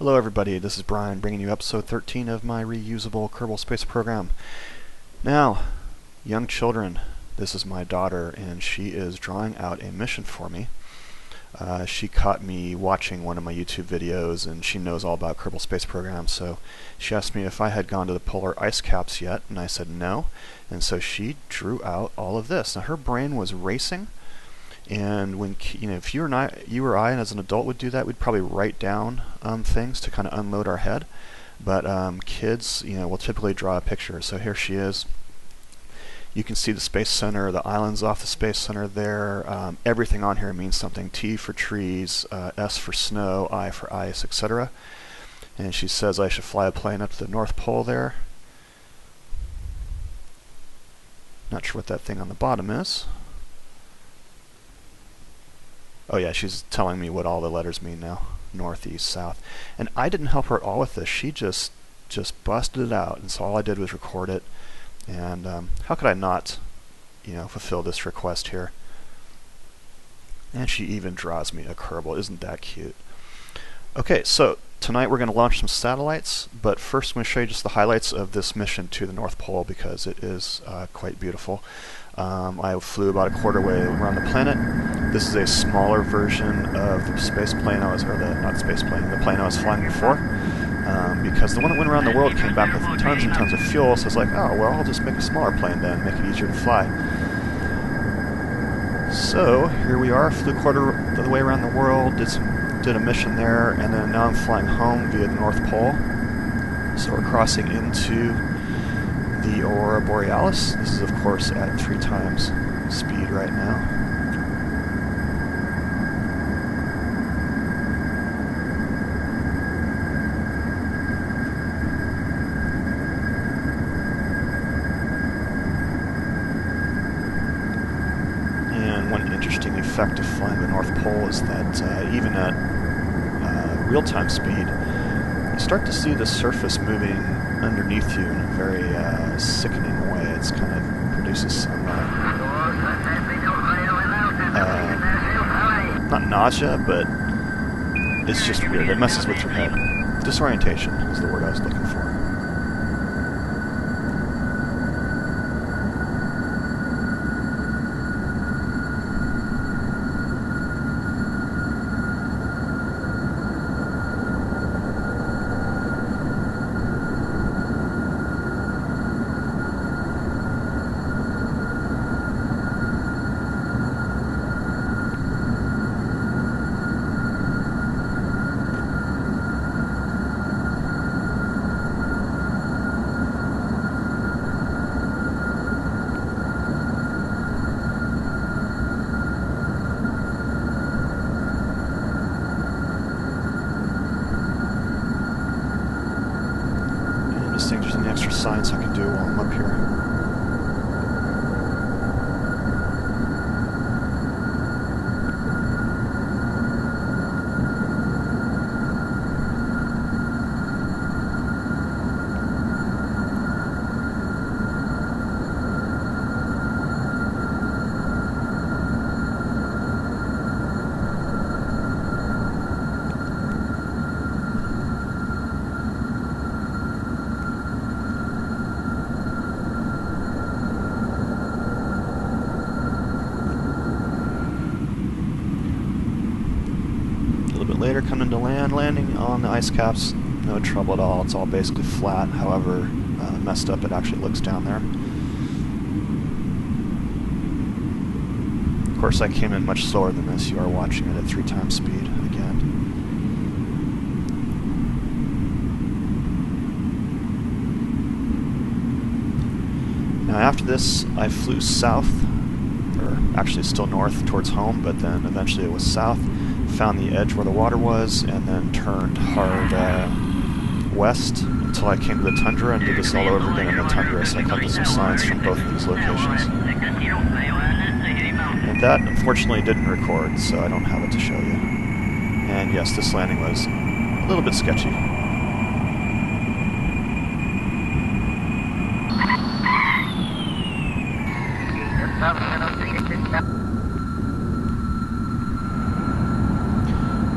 Hello everybody, this is Brian bringing you episode 13 of my reusable Kerbal space program. Now, young children, this is my daughter and she is drawing out a mission for me. She caught me watching one of my YouTube videos and she knows all about Kerbal space programs, so she asked me if I had gone to the polar ice caps yet, and I said no, and so she drew out all of this. Now her brain was racing. And when if you or I, and as an adult would do that, we'd probably write down things to kind of unload our head. But kids, will typically draw a picture. So here she is. You can see the Space Center, the islands off the Space Center there. Everything on here means something. T for trees, S for snow, I for ice, etc. And she says I should fly a plane up to the North Pole there. Not sure what that thing on the bottom is. Oh yeah, she's telling me what all the letters mean now. North, east, south. And I didn't help her at all with this. She just busted it out. And so all I did was record it. And how could I not, fulfill this request here? And she even draws me a Kerbal. Isn't that cute? Okay, so tonight we're going to launch some satellites. But first I'm going to show you just the highlights of this mission to the North Pole because it is quite beautiful. I flew about a quarter way around the planet. This is a smaller version of the space plane the plane I was flying before, because the one that went around the world came back with tons and tons of fuel, so I was like, oh, well, I'll just make a smaller plane then, make it easier to fly. So, here we are, flew a quarter of the way around the world, did a mission there, and then now I'm flying home via the North Pole. So we're crossing into the Aurora Borealis. This is of course at 3 times speed right now. And one interesting effect of flying the North Pole is that even at real-time speed, you start to see the surface moving underneath you in a very sickening way. It's kind of produces some not nausea, but it's just weird. It messes with your head. Disorientation is the word I was looking for. There's any extra science I can do while I'm up here. Later, coming to landing on the ice caps, no trouble at all. It's all basically flat, however messed up it actually looks down there. Of course, I came in much slower than this. You are watching it at 3 times speed again. Now after this, I flew south, or actually still north towards home, but then eventually it was south. Found the edge where the water was, and then turned hard west until I came to the tundra, and did this all over again in the tundra, so I collected some signs from both of these locations. And that, unfortunately, didn't record, so I don't have it to show you. And yes, this landing was a little bit sketchy.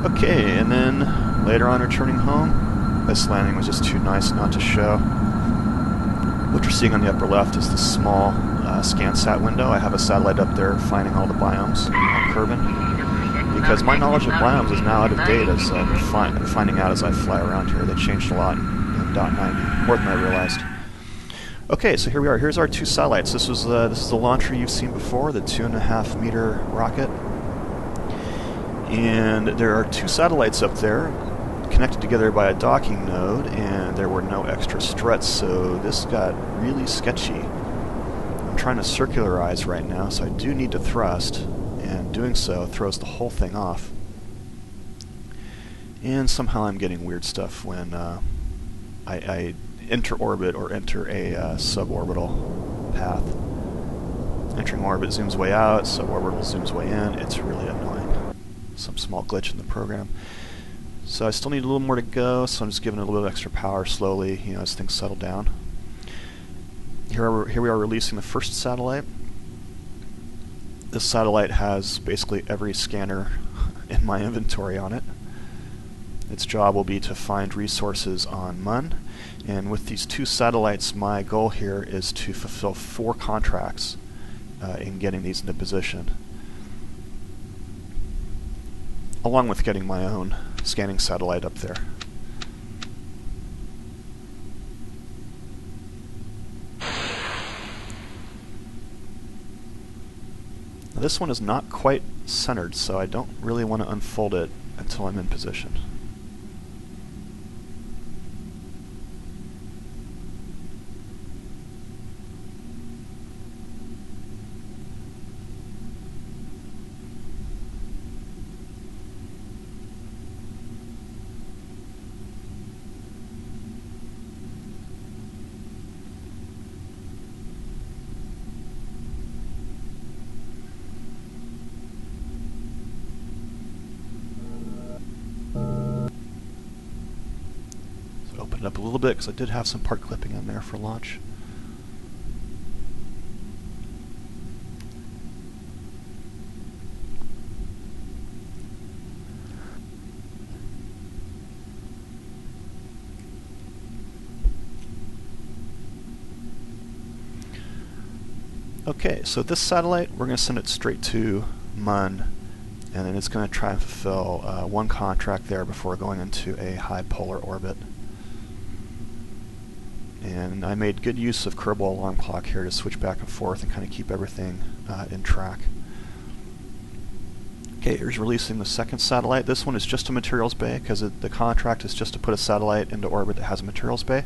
Okay, and then Later on, returning home, this landing was just too nice not to show. What you're seeing on the upper left is the small ScanSat window. I have a satellite up there finding all the biomes on Kerbin, because my knowledge of biomes is now out of date as I'm finding out as I fly around here. They changed a lot in .90, more than I realized. Okay, so here we are. Here's our two satellites. This is the launcher you've seen before, the 2.5 meter rocket. And there are two satellites up there connected together by a docking node, and there were no extra struts, so this got really sketchy. I'm trying to circularize right now, so I do need to thrust, and doing so throws the whole thing off. And somehow I'm getting weird stuff when I enter orbit or enter a suborbital path. Entering orbit zooms way out, suborbital zooms way in. It's really annoying. Some small glitch in the program. So I still need a little more to go, so I'm just giving it a little bit of extra power slowly, as things settle down. Here we are releasing the first satellite. This satellite has basically every scanner in my inventory on it. Its job will be to find resources on Mun, and with these two satellites, my goal here is to fulfill 4 contracts in getting these into position, along with getting my own scanning satellite up there. Now, this one is not quite centered, so I don't really want to unfold it until I'm in position. Open it up a little bit because I did have some part clipping in there for launch. Okay, so this satellite, we're going to send it straight to Mun, and then it's going to try and fulfill 1 contract there before going into a high polar orbit. And I made good use of Kerbal alarm clock here to switch back and forth and kind of keep everything in track. Okay, here's releasing the second satellite. This one is just a materials bay because the contract is just to put a satellite into orbit that has a materials bay.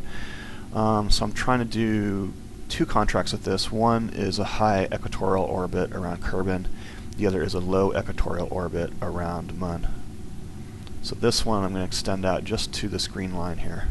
So I'm trying to do 2 contracts with this. One is a high equatorial orbit around Kerbin. The other is a low equatorial orbit around Mun. So this one I'm going to extend out just to this green line here.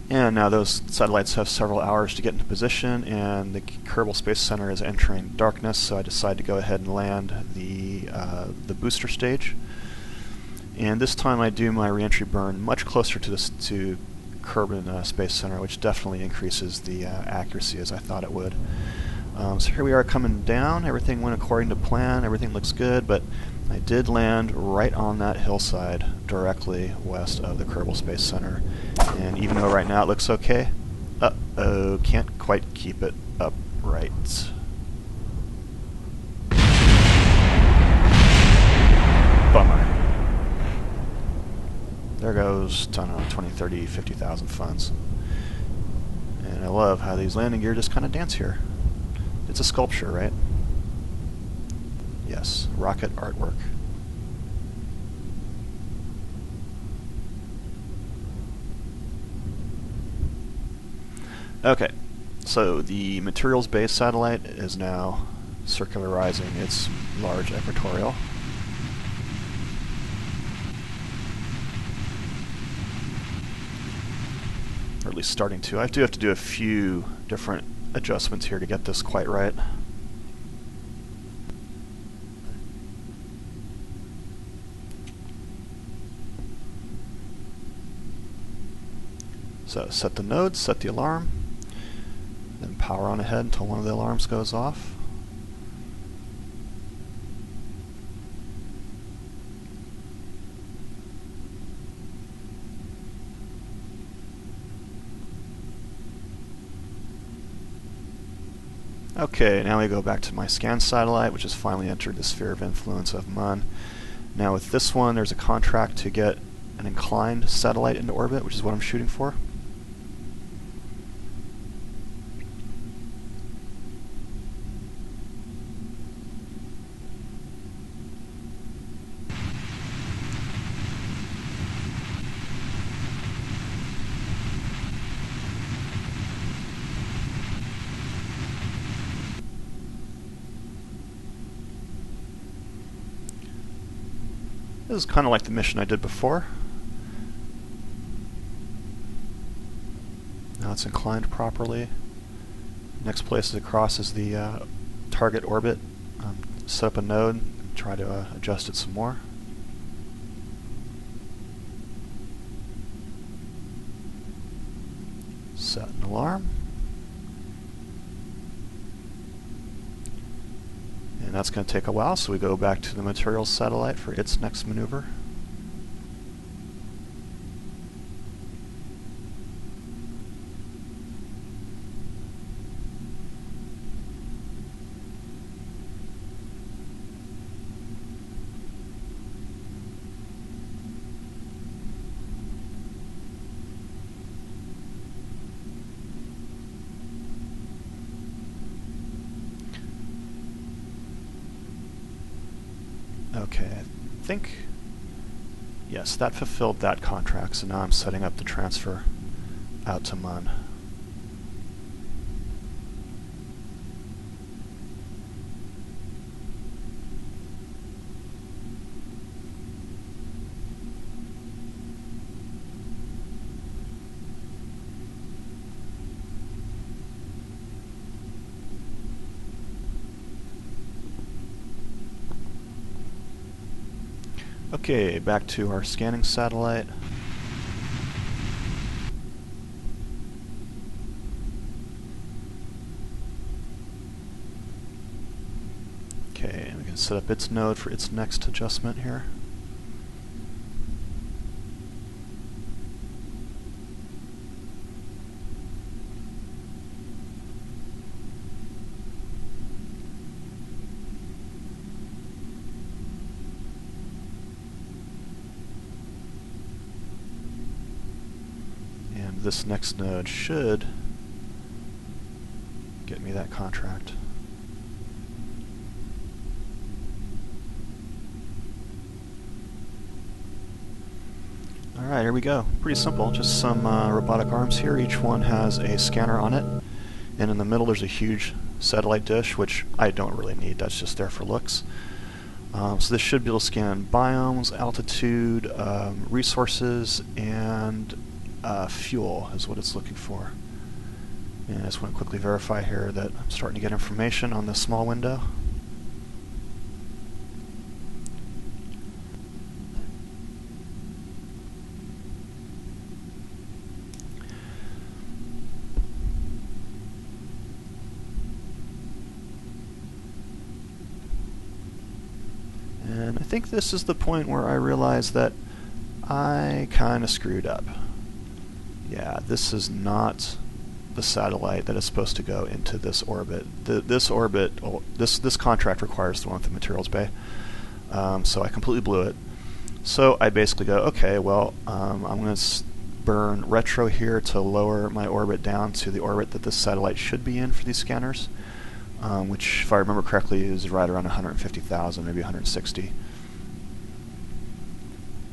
And now those satellites have several hours to get into position, and the Kerbal Space Center is entering darkness, so I decide to go ahead and land the booster stage. And this time I do my reentry burn much closer to Kerbin Space Center, which definitely increases the accuracy as I thought it would. So here we are coming down. Everything went according to plan. Everything looks good, but I did land right on that hillside directly west of the Kerbal Space Center. And even though right now it looks okay, uh-oh, can't quite keep it upright. Bummer. There goes, I don't know, 20, 30, 50,000 funds. And I love how these landing gear just kind of dance here. It's a sculpture, right? Yes, rocket artwork. Okay, so the materials-based satellite is now circularizing its large equatorial. Or at least starting to. I do have to do a few different adjustments here to get this quite right. So set the node, set the alarm, then power on ahead until one of the alarms goes off. Okay, now we go back to my scan satellite, which has finally entered the sphere of influence of Mun. Now with this one, there's a contract to get an inclined satellite into orbit, which is what I'm shooting for. This is kind of like the mission I did before. Now it's inclined properly. Next place it crosses the target orbit. Set up a node, try to adjust it some more. Set an alarm. And that's going to take a while, so we go back to the materials satellite for its next maneuver. Okay, I think, yes, that fulfilled that contract, so now I'm setting up the transfer out to Mun. Okay, back to our scanning satellite. Okay, we can set up its node for its next adjustment here. This next node should get me that contract. Alright, here we go. Pretty simple, just some robotic arms here. Each one has a scanner on it, and in the middle there's a huge satellite dish, which I don't really need, that's just there for looks. So this should be able to scan biomes, altitude, resources, and fuel is what it's looking for. And I just want to quickly verify here that I'm starting to get information on this small window. And I think this is the point where I realize that I kind of screwed up. Yeah, this is not the satellite that is supposed to go into this orbit. This orbit, this contract requires the one with the materials bay. So I completely blew it. So I basically go, okay, well, I'm going to burn retro here to lower my orbit down to the orbit that this satellite should be in for these scanners, which, if I remember correctly, is right around 150,000, maybe 160.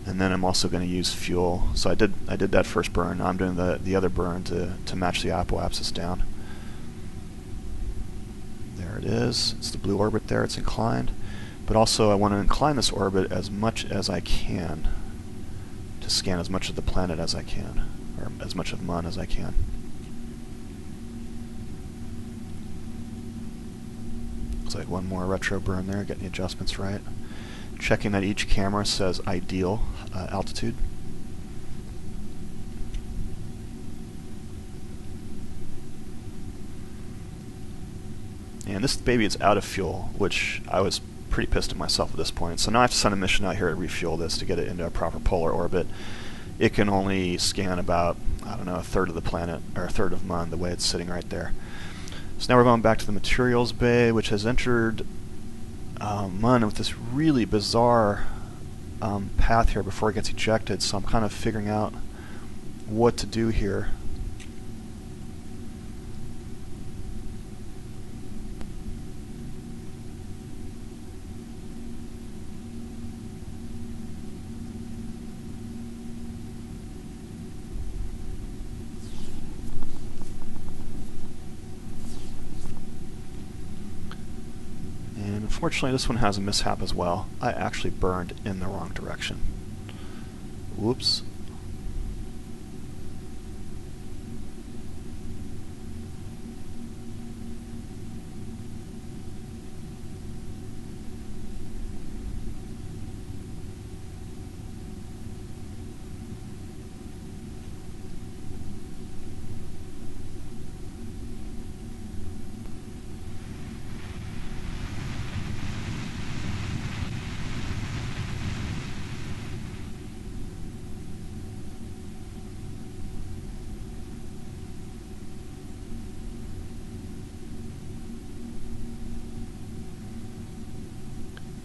And then I'm also going to use fuel. So I did that first burn. Now I'm doing the other burn to match the apoapsis down. There it is. It's the blue orbit there. It's inclined. But also I want to incline this orbit as much as I can to scan as much of the planet as I can, or as much of Mun as I can. Looks like one more retro burn there, getting the adjustments right. Checking that each camera says ideal altitude. And this baby is out of fuel, which I was pretty pissed at myself at this point. So now I have to send a mission out here to refuel this to get it into a proper polar orbit. It can only scan about, I don't know, a third of the planet, or a third of Mun, the way it's sitting right there. So now we're going back to the materials bay, which has entered Mun with this really bizarre path here before it gets ejected, so I'm kind of figuring out what to do here. Unfortunately, this one has a mishap as well. I actually burned in the wrong direction. Whoops.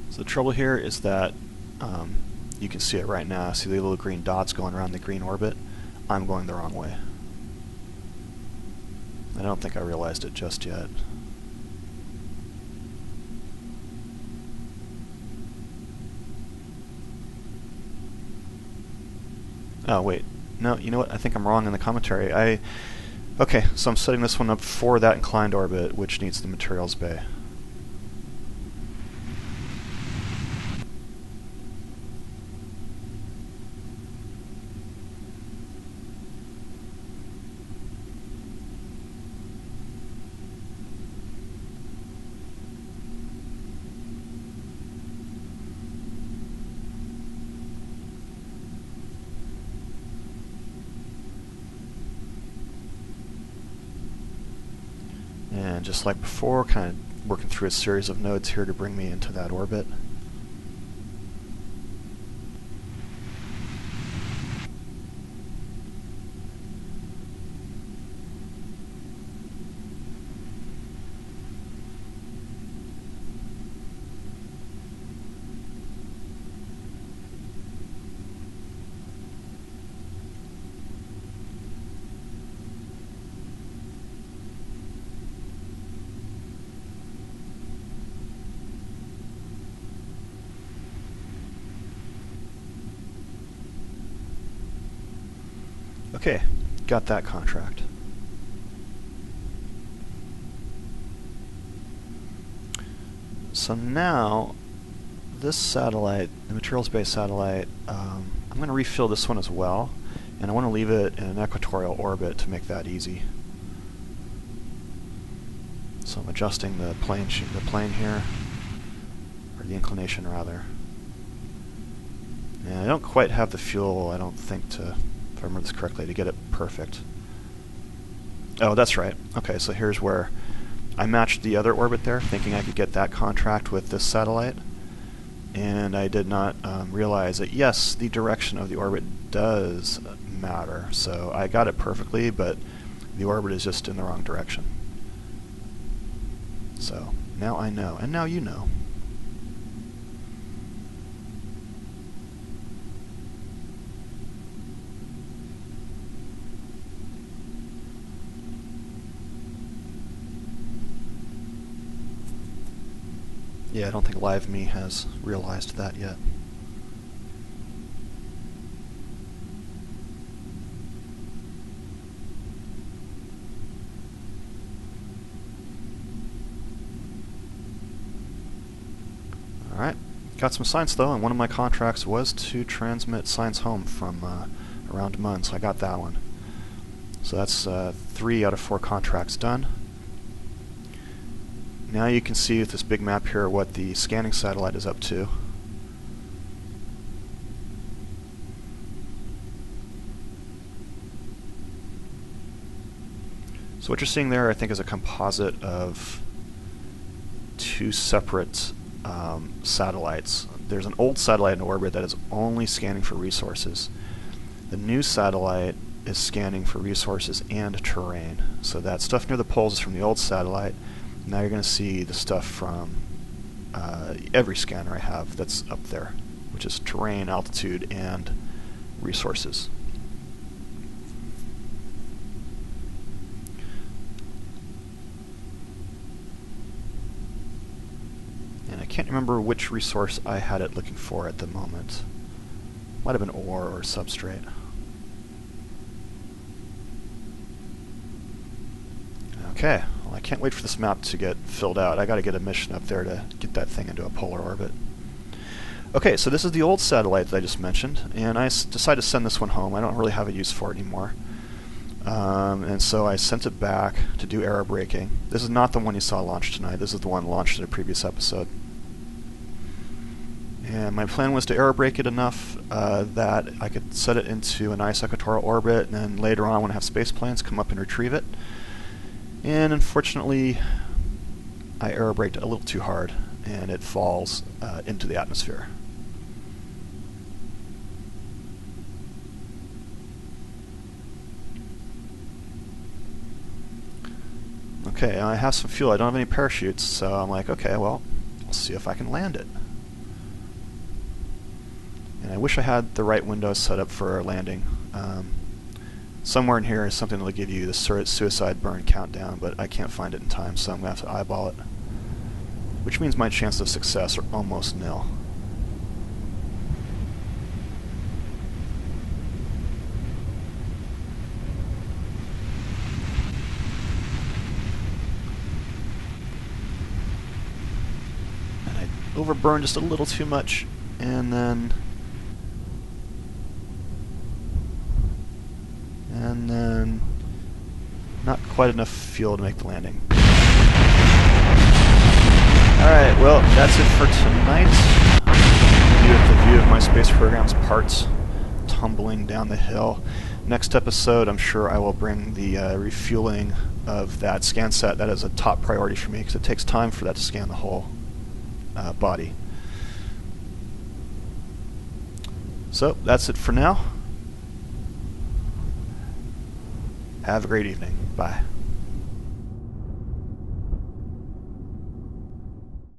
So the trouble here is that you can see it right now. See the little green dots going around the green orbit? I'm going the wrong way. I don't think I realized it just yet. Oh wait, no, you know what? I think I'm wrong in the commentary. Okay, so I'm setting this one up for that inclined orbit, which needs the materials bay. And just like before, kind of working through a series of nodes here to bring me into that orbit. Okay, got that contract. So now, this satellite, the materials-based satellite, I'm going to refill this one as well, and I want to leave it in an equatorial orbit to make that easy. So I'm adjusting the plane here, or the inclination rather. And I don't quite have the fuel, I don't think, to, if I remember this correctly, to get it perfect. Oh, that's right. Okay, so here's where I matched the other orbit there, thinking I could get that contract with this satellite. And I did not realize that, yes, the direction of the orbit does matter. So I got it perfectly, but the orbit is just in the wrong direction. So now I know, and now you know. Yeah, I don't think Live Me has realized that yet. Alright, got some science though, and one of my contracts was to transmit science home from around Mun, so I got that one. So that's 3 out of 4 contracts done. Now you can see with this big map here what the scanning satellite is up to. So what you're seeing there, I think, is a composite of two separate satellites. There's an old satellite in orbit that is only scanning for resources. The new satellite is scanning for resources and terrain. So that stuff near the poles is from the old satellite. Now you're going to see the stuff from every scanner I have that's up there, which is terrain, altitude, and resources. And I can't remember which resource I had it looking for at the moment. Might have been ore or substrate. Okay, well, I can't wait for this map to get filled out. I gotta get a mission up there to get that thing into a polar orbit. Okay, so this is the old satellite that I just mentioned, and I decided to send this one home. I don't really have a use for it anymore. And so I sent it back to do error braking. This is not the one you saw launched tonight. This is the one launched in a previous episode. And my plan was to error brake it enough that I could set it into a nice equatorial orbit, and then later on when I have space planes come up and retrieve it. And unfortunately, I error braked it a little too hard, and it falls into the atmosphere. Okay, I have some fuel. I don't have any parachutes, so I'm like, okay, well, I'll see if I can land it. And I wish I had the right windows set up for landing. Somewhere in here is something that'll give you the suicide burn countdown, but I can't find it in time, so I'm going to have to eyeball it. Which means my chances of success are almost nil. And I overburned just a little too much, and then not quite enough fuel to make the landing. Alright, well, that's it for tonight. The view of my space program's parts tumbling down the hill. Next episode, I'm sure I will bring the refueling of that scan set. That is a top priority for me, because it takes time for that to scan the whole body. So, that's it for now. Have a great evening. Bye.